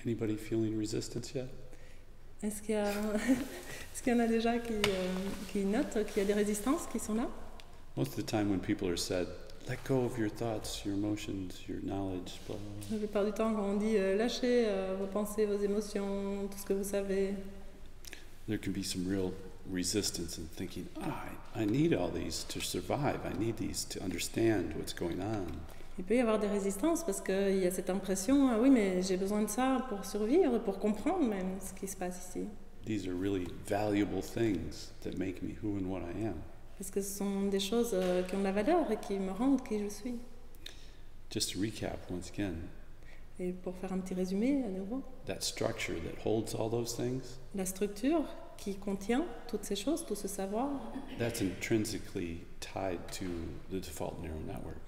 Anybody feeling resistance yet? Est-ce qu'il y a, est-ce qu'il y en a déjà qui notent qu'il y a des résistances qui sont là? Most of the time when people are said, let go of your thoughts, your emotions, your knowledge, blah, blah, blah. La plupart du temps, quand on dit lâchez vos pensées, vos émotions, tout ce que vous savez, There can be some real resistance in thinking, I need all these to survive. I need these to understand what's going on. il peut y avoir des résistances parce qu'il y a cette impression, ah oui, mais j'ai besoin de ça pour survivre, pour comprendre même ce qui se passe ici. These are really valuable things that make me who and what I am. Parce que ce sont des choses qui ont de la valeur et qui me rendent qui je suis. Just to recap once again, Et pour faire un petit résumé à nouveau, that structure that holds all those things, la structure qui contient toutes ces choses, tout ce savoir, that's intrinsically tied to the default neural network.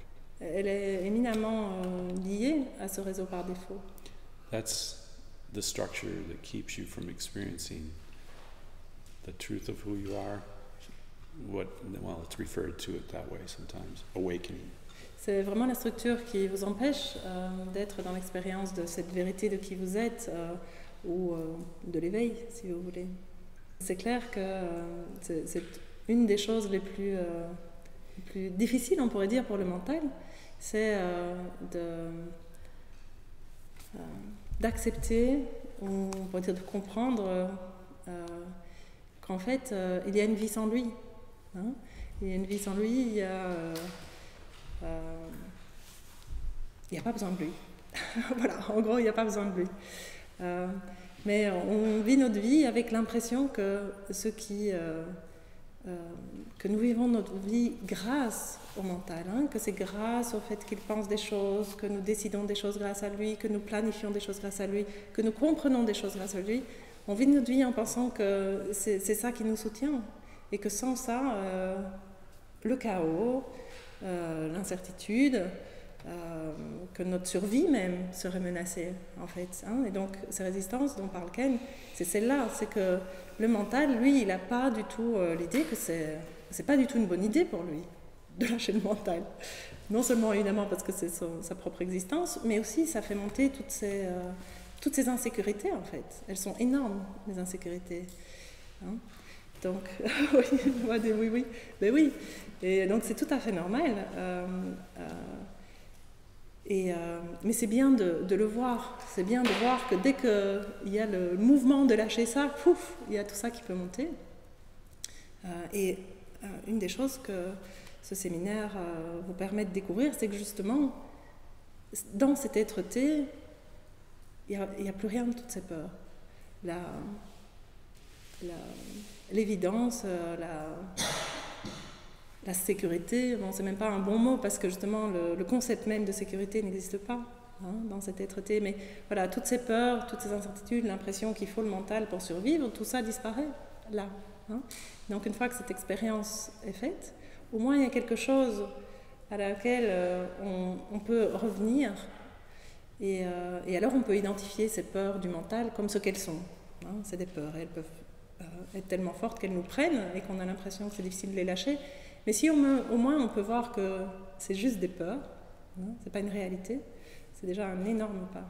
elle est éminemment liée à ce réseau par défaut. That's the structure that keeps you from experiencing the truth of who you are. It's referred to it that way sometimes, awakening. C'est vraiment la structure qui vous empêche d'être dans l'expérience de cette vérité de qui vous êtes ou de l'éveil, si vous voulez. C'est clair que c'est une des choses les plus difficiles, on pourrait dire, pour le mental, c'est d'accepter, ou on pourrait dire de comprendre qu'en fait, il y a une vie sans lui. Hein? Il y a une vie sans lui, il n'y a pas besoin de lui. Voilà, en gros, il n'y a pas besoin de lui. Mais on vit notre vie avec l'impression que que nous vivons notre vie grâce au mental, hein, que c'est grâce au fait qu'il pense des choses, que nous décidons des choses grâce à lui, que nous planifions des choses grâce à lui, que nous comprenons des choses grâce à lui. On vit notre vie en pensant que c'est ça qui nous soutient et que sans ça, le chaos, l'incertitude, que notre survie même serait menacée en fait. Hein. Et donc ces résistances dont parle Ken, c'est celle-là, c'est que le mental, lui, il n'a pas du tout l'idée que c'est pas du tout une bonne idée pour lui de lâcher le mental. Non seulement évidemment parce que c'est sa propre existence, mais aussi ça fait monter toutes ces insécurités en fait. Elles sont énormes, les insécurités. Hein. Donc, oui, mais oui. Et donc c'est tout à fait normal. Mais c'est bien de le voir. C'est bien de voir que dès qu'il y a le mouvement de lâcher ça, pouf, il y a tout ça qui peut monter. Et une des choses que ce séminaire vous permet de découvrir, c'est que justement, dans cette être-té, il n'y a plus rien de toutes ces peurs. L'évidence, la sécurité, bon, c'est même pas un bon mot parce que justement le concept même de sécurité n'existe pas hein, dans cette être-té, mais voilà, toutes ces peurs, toutes ces incertitudes, l'impression qu'il faut le mental pour survivre, tout ça disparaît là. Hein. Donc une fois que cette expérience est faite, au moins il y a quelque chose à laquelle on peut revenir et alors on peut identifier ces peurs du mental comme ce qu'elles sont. Hein. C'est des peurs, elles peuvent être tellement fortes qu'elles nous prennent et qu'on a l'impression que c'est difficile de les lâcher. Mais si au moins on peut voir que c'est juste des peurs, hein, c'est pas une réalité, c'est déjà un énorme pas.